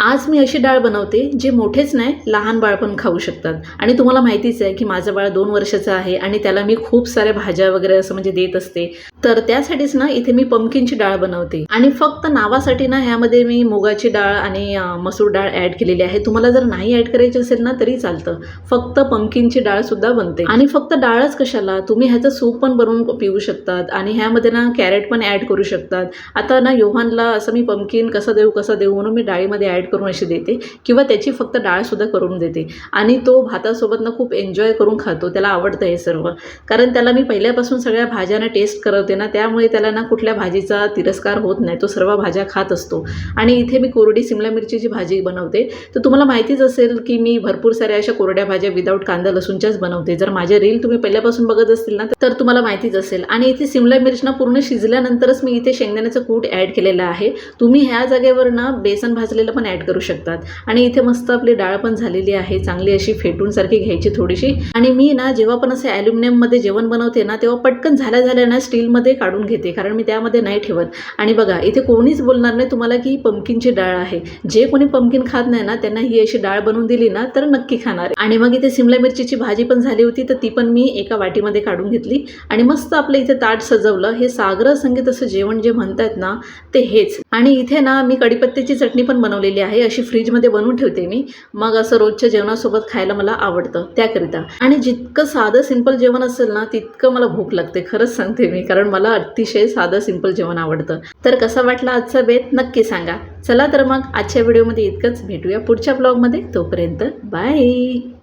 आज मी अशी डाळ बनवते जे मोठेच नाही लहान बाळ पण खाऊ शकतात. आणि तुम्हाला माहितीच आहे की माझं बाळ 2 वर्षाचं आहे आणि त्याला मी खूप साऱ्या भाज्या वगैरे असं म्हणजे देत असते. तर त्यासाठीच ना इथे मी पंपकिनची डाळ बनवते आणि फक्त नावासाठी ना ह्यामध्ये मी मुगाची डाळ आणि मसूर डाळ ॲड केलेली आहे. तुम्हाला जर नाही ॲड करायची असेल ना तरी चालतं. फक्त पंपकिनची डाळ सुद्धा बनते आणि फक्त डाळच कशाला, तुम्ही ह्याचं सूप पण बनवून पिऊ शकतात आणि ह्यामध्ये ना कॅरेट पण ॲड करू शकतात. आता ना योहानला असं मी पंपकिन कसं देऊ म्हणून मी डाळीमध्ये ॲड करून अशी देते किंवा त्याची फक्त डाळसुद्धा करून देते आणि तो भातासोबत ना खूप एन्जॉय करून खातो. त्याला आवडतं हे सर्व, कारण त्याला मी पहिल्यापासून सगळ्या भाज्यांना टेस्ट करवते ना, त्यामुळे त्याला ना कुठल्या भाजीचा तिरस्कार होत नाही. तो सर्व भाज्या खात असतो. आणि इथे मी कोरडी सिमला मिरचीची भाजी बनवते. तर तुम्हाला माहितीच असेल की मी भरपूर साऱ्या अशा कोरड्या भाज्या विदाऊट कांदा लसूणच्याच बनवते. जर माझे रील तुम्ही पहिल्यापासून बघत असतील ना तर तुम्हाला माहितीच असेल. आणि इथे सिमला मिरच ना पूर्ण शिजल्यानंतरच मी इथे शेंगदाण्याचं कूट ॲड केलेलं आहे. तुम्ही ह्या जागेवर ना बेसन भाजलेलं पण ॲड करू शकतात. आणि इथे मस्त आपली डाळ पण झालेली आहे, चांगली अशी फेटून सारखी घ्यायची थोडीशी. आणि मी ना जेव्हा पण असे ॲल्युमिनियममध्ये जेवण बनवते ना तेव्हा पटकन झाल्या ना स्टीलमध्ये काढून घेते, कारण मी त्यामध्ये नाही ठेवत. आणि बघा इथे कोणीच बोलणार नाही तुम्हाला की ही पंपकिनची डाळ आहे. जे कोणी पंपकिन खात नाही ना त्यांना ही अशी डाळ बनवून दिली ना तर नक्की खाणार. आणि मग इथे सिमला मिरचीची भाजी पण झाली होती, तर ती पण मी एका वाटीमध्ये काढून घेतली आणि मस्त आपलं इथे ताट सजवलं. हे सागर संगीत असं जेवण जे म्हणतात ना ते हेच. आणि इथे ना मी कढीपत्त्याची चटणी पण बनवलेली आहे, अशी फ्रीजमध्ये बनवून ठेवते मी. मग असं रोजच्या जेवणासोबत खायला मला आवडतं त्याकरिता. आणि जितकं साधं सिंपल जेवण असेल ना तितकं मला भूक लागते, खरंच सांगते मी, कारण मला अतिशय साधं सिंपल जेवण आवडतं. तर कसा वाटला आजचा बेत नक्की सांगा. चला तर मग आजच्या व्हिडिओमध्ये इतकंच. भेटूया पुढच्या ब्लॉगमध्ये. तोपर्यंत बाय.